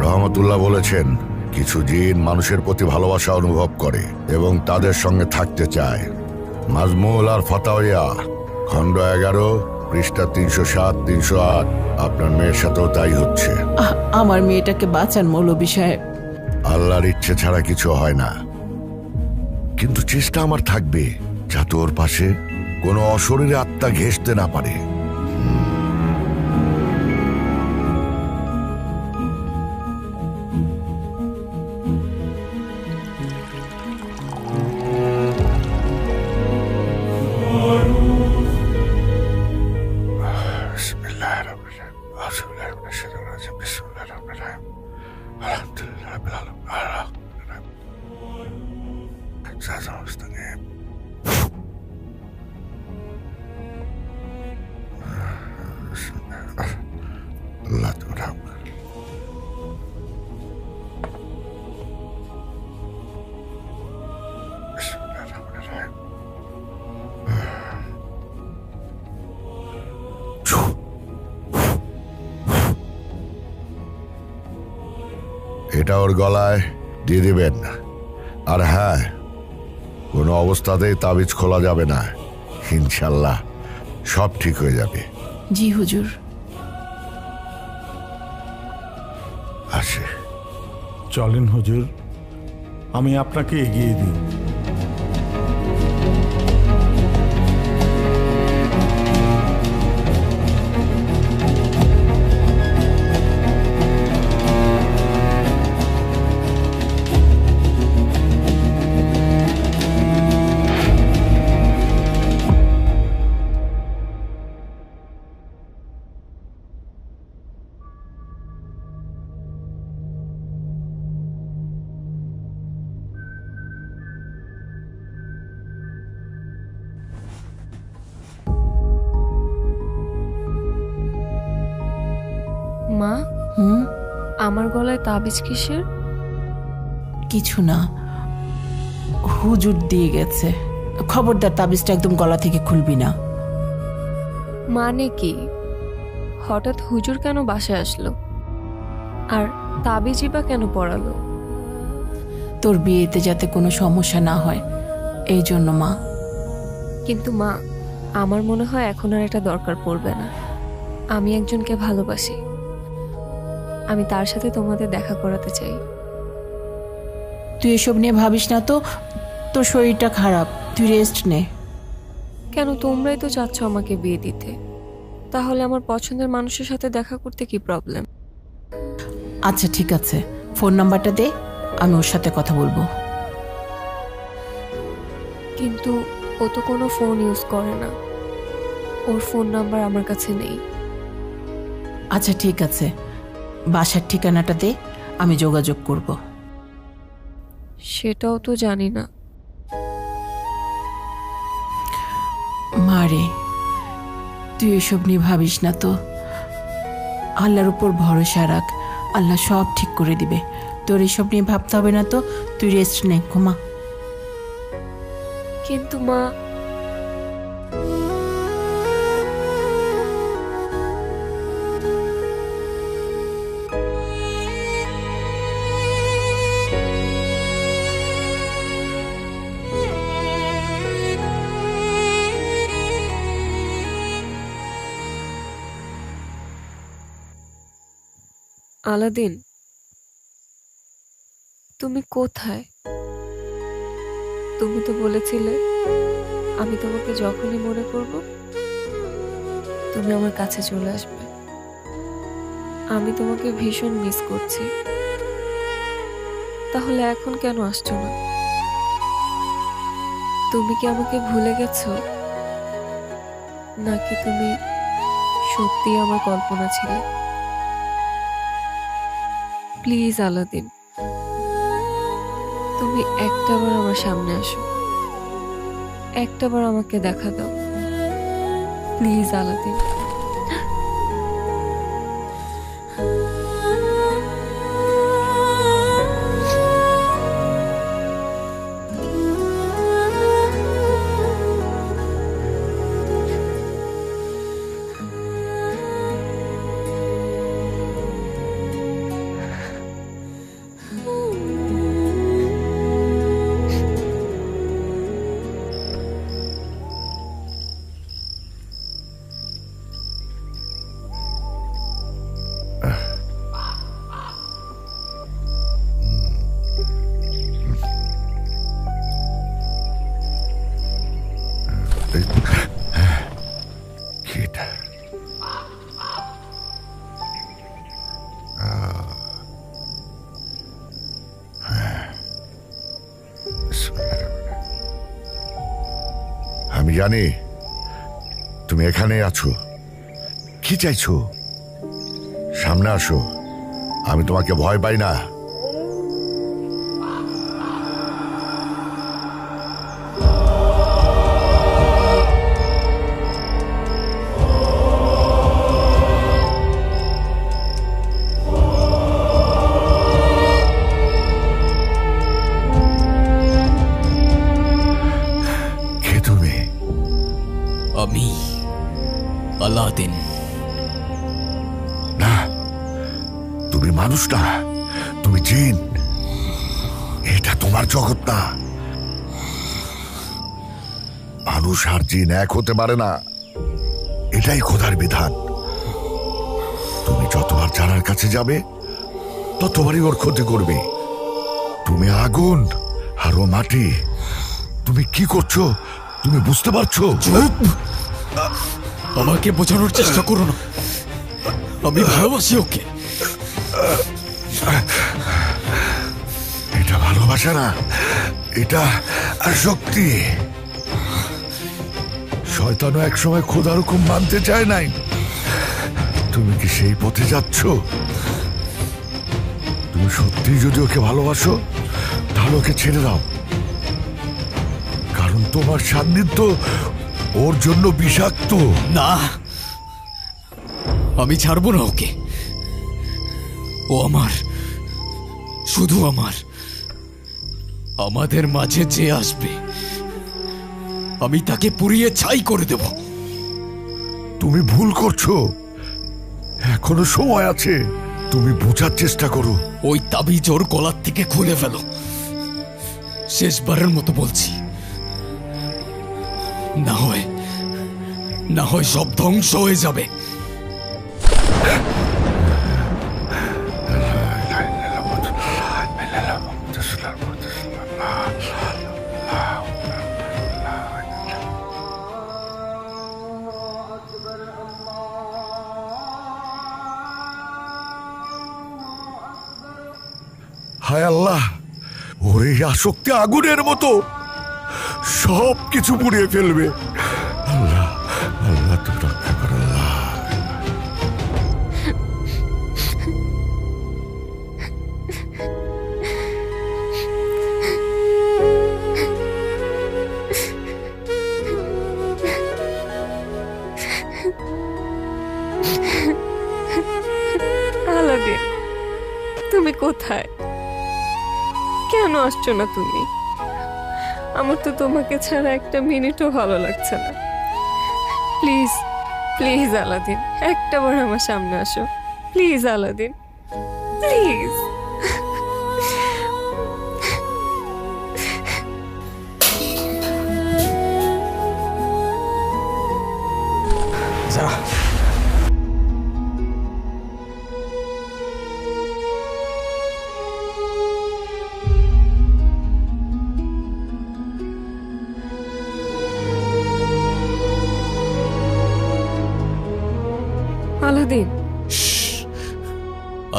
রহমতুল্লাহ বলেছেন, কিছু জিন মানুষের প্রতি ভালোবাসা অনুভব করে এবং তাদের সঙ্গে থাকতে চায়। মাজমুল আর ফাতাওয়া খণ্ড 11 পৃষ্ঠা 307-308। আপনার মেয়ের সাথেও তাই হচ্ছে। আমার মেয়েটাকে বাঁচান মৌলভী সাহেব। আল্লাহর ইচ্ছে ছাড়া কিছু হয় না, কিন্তু চেষ্টা আমার থাকবে যাতে ওর পাশে কোনো অশরীরে আত্মা ঘেঁষতে না পারে। এটা ওর গলায় দিয়ে দিবেন। আর হ্যাঁ, কোনো অবস্থাতেই তাবিজ খোলা যাবে না। ইনশাল্লাহ সব ঠিক হয়ে যাবে। জি হুজুর। আসে। চলেন হুজুর, আমি আপনাকে এগিয়ে দিই। মা, হুম? আমার গলায় তাবিজ কিসের? কিছু না, হুজুর দিয়ে গেছে। খবরদার তাবিজটা একদম গলা থেকে খুলবি না। মানে কি? হঠাৎ হুজুর কেন বাসায় আসলো? আর তাবিজই বা কেন পড়ালো? তোর বিয়েতে যাতে কোনো সমস্যা না হয় এই জন্য মা। কিন্তু মা, আমার মনে হয় এখন আর এটা দরকার পড়বে না। আমি একজনকে ভালোবাসি, আমি তার সাথে তোমাদের দেখা করাতে চাই। তুই এসব নিয়ে ভাবিস না তো, তোর শরীরটা খারাপ, তুই রেস্ট নে। কেন? তোমরাই তো চাচ্ছ আমাকে বিয়ে দিতে, তাহলে আমার পছন্দের মানুষের সাথে দেখা করতে কি প্রবলেম? আচ্ছা ঠিক আছে, ফোন নাম্বারটা দে, আমি ওর সাথে কথা বলবো। কিন্তু ও তো কোনো ফোন ইউজ করে না, ওর ফোন নাম্বার আমার কাছে নেই। আচ্ছা ঠিক আছে, বাসার ঠিকানাটা দে, আমি যোগাযোগ করব। সেটাও তো জানি না। মারে, তুই এসব নিয়ে ভাবিস না তো, আল্লাহর উপর ভরসা রাখ, আল্লাহ সব ঠিক করে দিবে। তোর এসব নিয়ে ভাবতে হবে না তো, তুই রেস্ট নে, ঘুমা। কিন্তু মা, আলাদিন, তুমি কোথায়? তুমি তো বলেছিলে আমি তোমাকে যখনই মনে করব তুমি আমার কাছে চলে আসবে। আমি তোমাকে ভীষণ মিস করছি, তাহলে এখন কেন আসছো না? তুমি কি আমাকে ভুলে গেছো, নাকি তুমি সত্যি আমার কল্পনা ছিলে? প্লিজ আলাদিন, তুমি একটাবার আমার সামনে আসো, একটাবার আমাকে দেখা দাও, প্লিজ আলাদিন। আমি জানি তুমি এখানে আছো। কি চাইছো? সামনে আসো, আমি তোমাকে ভয় পাই না। কে তুমি? আমি আলাদিন। না, তুমি মানুষ না, তুমি জিন। এটা তোমার জগৎ না। মানুষ আর জিন এক হতে পারে না, এটাই খোদার বিধান। তুমি যতবার জানার কাছে যাবে ততবারই ওর ক্ষতি করবে। তুমি আগুন আর ও মাটি। তুমি কি করছো তুমি বুঝতে পারছো? চুপ! আমাকে বোঝানোর চেষ্টা করো না, আমি ভালোবাসি ওকে। এটা ভালোবাসা না, এটা শক্তি। শয়তানও একসময় খোদার হুকুম মানতে চায় নাই। তুমি কি সেই পথে যাচ্ছ? তুমি সত্যি যদি ওকে ভালোবাসো তাহলে ওকে ছেড়ে দাও, কারণ তোমার সান্নিধ্য ওর জন্য বিষাক্ত। না, আমি ছাড়বো না ওকে। ও আমার, শুধু আমার। আমাদের মাঝে যে আসবে আমি তাকে পুড়িয়ে ছাই করে দেব। তুমি ভুল করছো, এখনো সময় আছে। তুমি বোঝার চেষ্টা করো। ওই তাবিজ ওর গলার থেকে খুলে ফেলো। শেষবারের মতো বলছি, না হয় সব ধ্বংস হয়ে যাবে। হায় আল্লাহ, ওরে আসক্তি আগুনের মতো সব কিছু পুড়িয়ে ফেলবে। আল্লাহ, আল্লাহ তুমি রক্ষা করো। আল্লাহ, আলাদিন, তুমি কোথায়? কেন আসছো না তুমি? আমার তো তোমাকে ছাড়া একটা মিনিটও ভালো লাগছে না। প্লিজ প্লিজ আলাদিন, একটাবার আমার সামনে আসো। Please Aladdin, please. আলাদিন,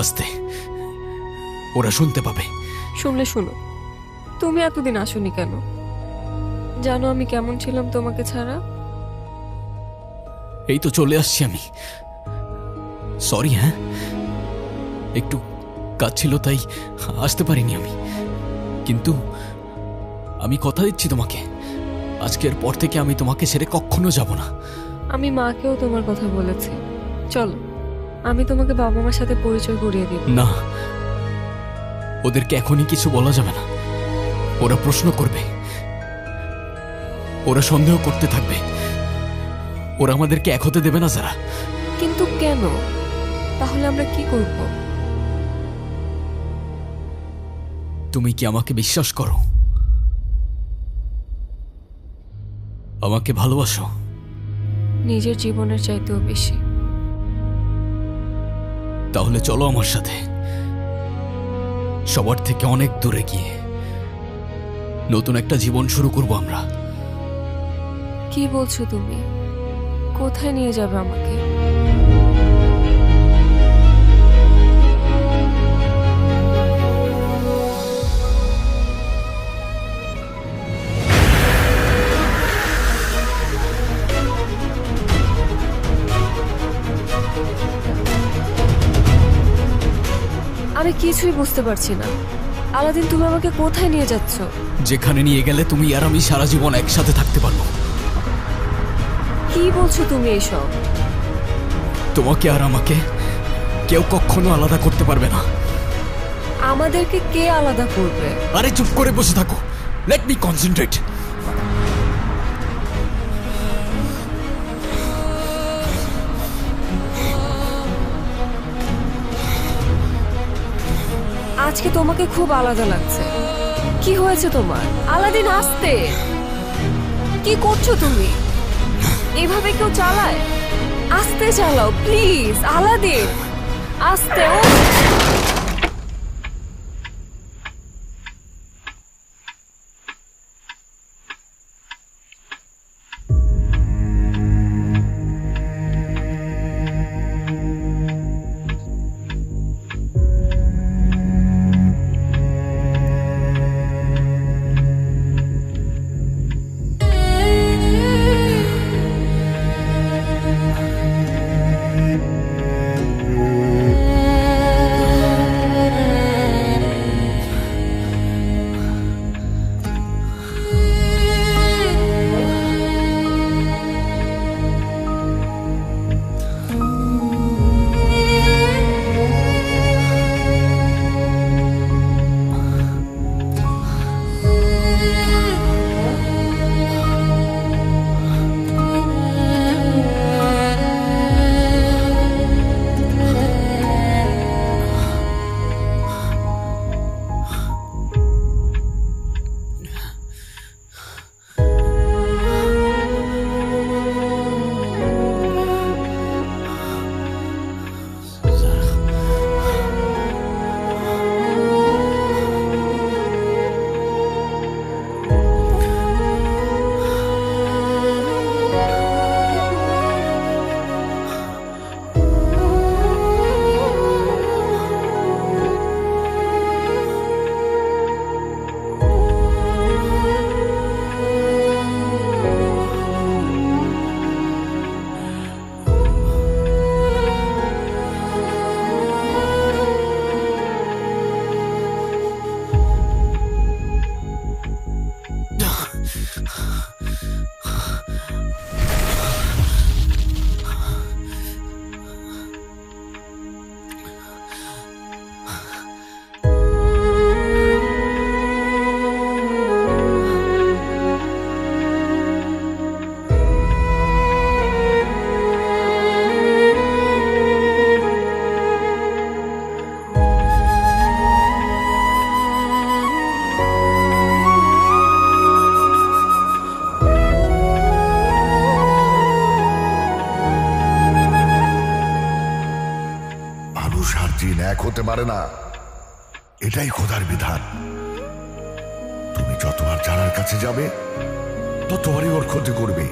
আস্তে, ওরা শুনতে পাবে। শুনলে শুনো, তুমি এতদিন আসোনি কেন? জানো আমি কেমন ছিলাম তোমাকে ছাড়া? এই তো চলে আসছি আমি। সরি, হ্যাঁ, একটু কাজ ছিল তাই আসতে পারিনি আমি। কিন্তু আমি কথা দিচ্ছি তোমাকে, আজকের পর থেকে আমি তোমাকে ছেড়ে কখনো যাব না। আমি মাকেও তোমার কথা বলেছি। চলো, আমি তোমাকে বাবা মার সাথে পরিচয় করিয়ে দিব। না, ওদেরকে এখনই কিছু বলা যাবে না। ওরা প্রশ্ন করবে, ওরা সন্দেহ করতে থাকবে। ওরা আমাদেরকে এক হতে দেবে না যারা। কিন্তু কেন? তাহলে আমরা কি করব? তুমি কি আমাকে বিশ্বাস করো? আমাকে ভালোবাসো? নিজের জীবনের চাইতেও বেশি। তাহলে চলো আমার সাথে, সবার থেকে অনেক দূরে গিয়ে নতুন একটা জীবন শুরু করব আমরা। কি বলছো তুমি? কোথায় নিয়ে যাবে আমাকে? আমি কিছুই বুঝতে পারছি না। আলাদিন, তুমি আমাকে কোথায় নিয়ে যাচ্ছ? যেখানে নিয়ে গেলে তুমি আর আমি সারা জীবন একসাথে থাকতে পারবো। কি বলছো তুমি এসব? তোমাকে আর আমাকে কেউ কখনো আলাদা করতে পারবে না। আমাদেরকে কে আলাদা করবে? আরে চুপ করে বসে থাকো, লেট মি কনসেন্ট্রেট। আজকে তোমাকে খুব আলাদা লাগছে। কি হয়েছে তোমার? আলাদিন, আস্তে। কি করছো তুমি? এভাবে কেউ চালায়? আস্তে চালাও প্লিজ। আলাদিন, আস্তে। মানুষ আর জিন এক হতে পারে না, এটাই খোদার বিধান। তুমি যতবার জানার কাছে যাবে ততবারই ওর ক্ষতি করবে।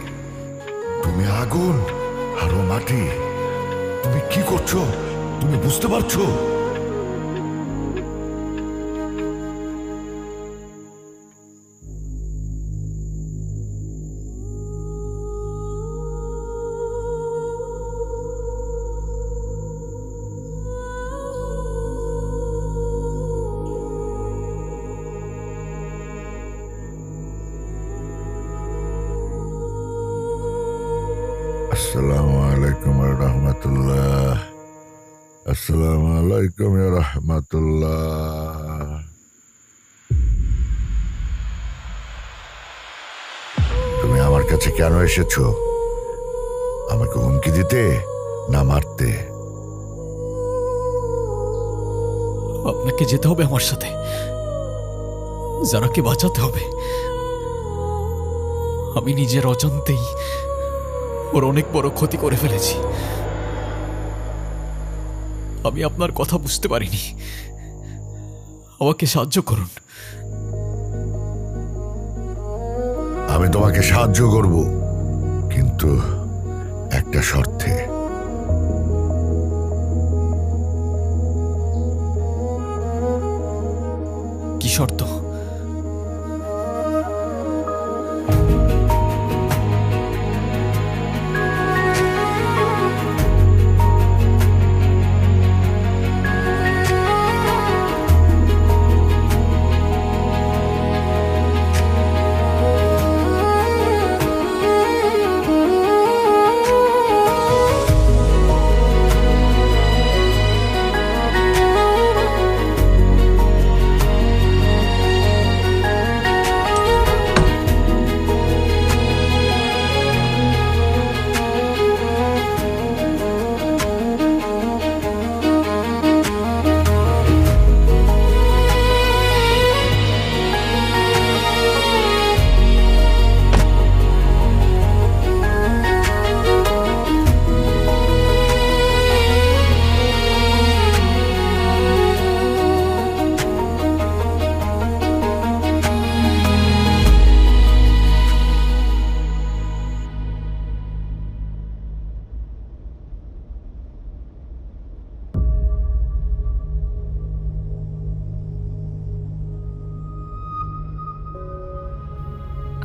তুমি আগুন আর ও মাটি, তুমি কি করছো তুমি বুঝতে পারছো? আসসালামু আলাইকুম রহমতুল্লাহ। আসসালামু আলাইকুম রহমতুল্লাহ। তুমি আমার কাছে কেন এসেছো? আমাকে হুমকি দিতে না মারতে? আপনাকে যেতে হবে আমার সাথে, যারাকে বাঁচাতে হবে। আমি নিজের অজান্তেই ওর অনেক বড় ক্ষতি করে ফেলেছি। আমি আপনার কথা বুঝতে পারিনি, আমাকে সাহায্য করুন। আমি তোমাকে সাহায্য করব, কিন্তু একটা শর্তে। কি শর্ত?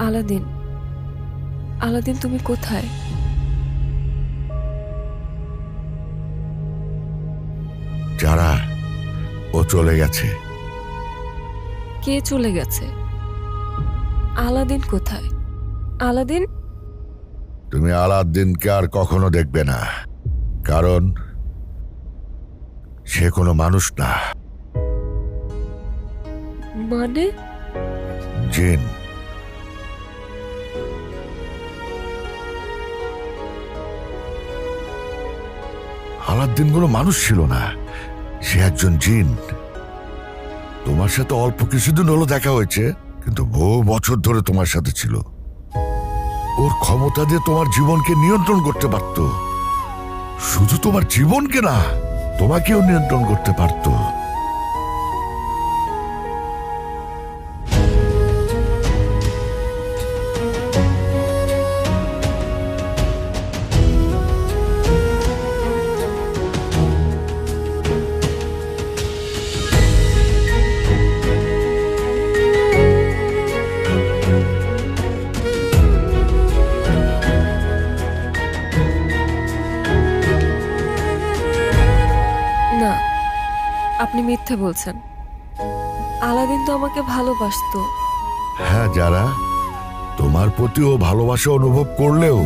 আলাদিন, আলাদিন তুমি কোথায়? যারা, ও চলে গেছে। কে চলে গেছে? আলাদিন কোথায়? আলাদিন? তুমি আলাদ্দিনকে আর কখনো দেখবে না, কারণ সে কোনো মানুষ না, মানে? জিন। আলাদ্দিন কোনো মানুষ ছিল না, সে একজন জিন। তোমার সাথে অল্প কিছুদিন হলো দেখা হয়েছে, কিন্তু বহু বছর ধরে তোমার সাথে ছিল। ওর ক্ষমতা দিয়ে তোমার জীবনকে নিয়ন্ত্রণ করতে পারত। শুধু তোমার জীবনকে না, তোমাকেও নিয়ন্ত্রণ করতে পারত। না, আপনি মিথ্যে বলছেন। আলাদিন তো আমাকে ভালোবাসতো। হ্যাঁ যারা, তোমার প্রতি ও ভালোবাসা অনুভব করলেও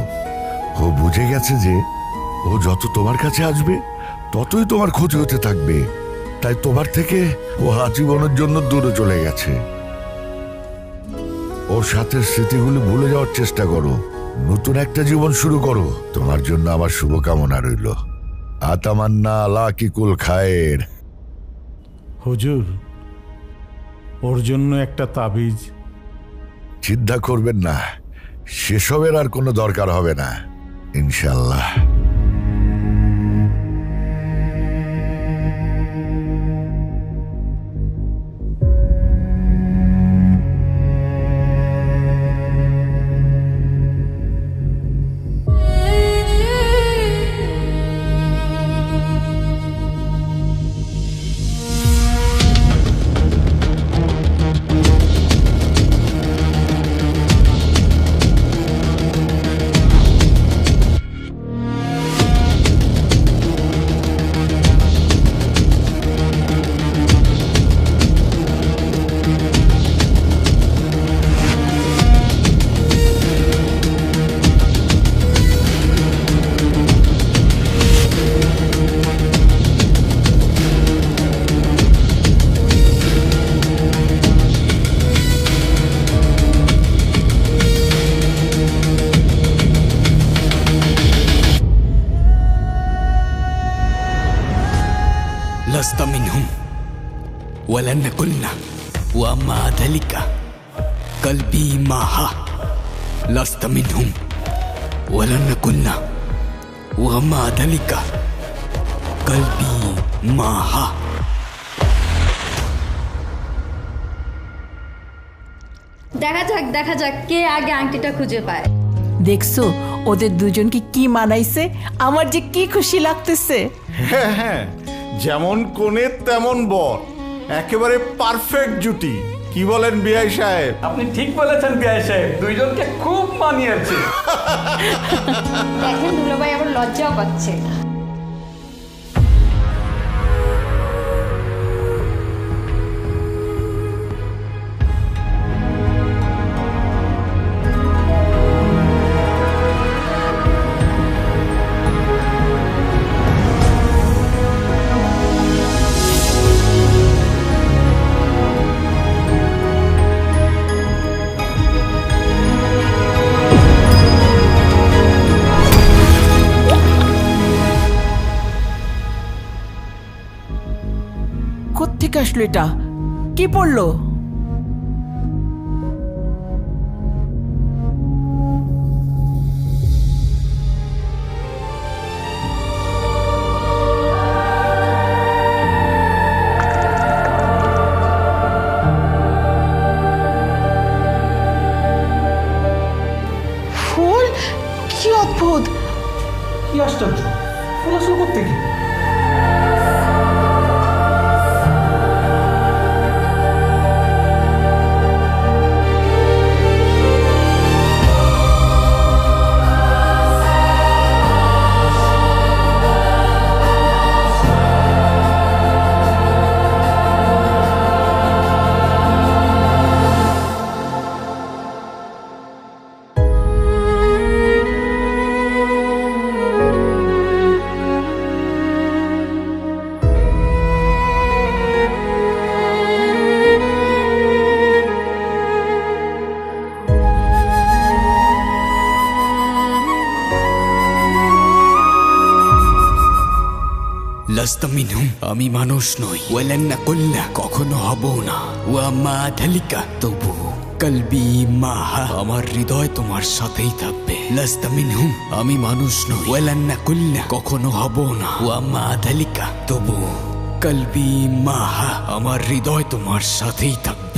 ও বুঝে গেছে যে ও যত তোমার কাছে আসবে ততই তোমার ক্ষতি হতে থাকবে। তাই তোমার থেকে ও আজীবনের জন্য দূরে চলে গেছে। ওর সাথে স্মৃতিগুলি ভুলে যাওয়ার চেষ্টা করো, নতুন একটা জীবন শুরু করো। তোমার জন্য আমার শুভকামনা রইল। আতামান্না আলা কিকুল খায়ের। হুজুর, ওর জন্য একটা তাবিজ। চিন্তা করবেন না, সেসবের আর কোনো দরকার হবে না ইনশাল্লাহ। لست منهم ولن قلنا ومع ذلك قلبي معها لست منهم ولن قلنا ومع ذلك قلبي معها দেখা যাক কে আগে আংটিটা খুঁজে পায়। দেখছো ওদের দুজনকে কি মানাইছে, আমার যে কি খুশি লাগতেছে। হ্যাঁ হ্যাঁ, যেমন কোণে তেমন বর, একেবারে পারফেক্ট জুটি। কি বলেন বিআই সাহেব? আপনি ঠিক বলেছেন বিআই সাহেব, দুইজনকে খুব মানিয়েছে। দেখেন দুলাভাই আবার লজ্জাও পাচ্ছে। কোত্থেকে আসলো এটা? কি পড়লো? ফুল? কি অদ্ভুত! কি আশ্চর্য, ফুল আসলো কোত্থেকে? لست منهم আমি মানুষ নই ولن قلنا কখনো হব না ওয়ামা ধালিকা তবু কলবি মাহা আমার হৃদয় তোমার সাথেই থাকবে لست منهم আমি মানুষ নই ولن قلنا কখনো হব না ওয়ামা ধালিকা তবু কলবি মাহা আমার হৃদয় তোমার সাথেই থাকবে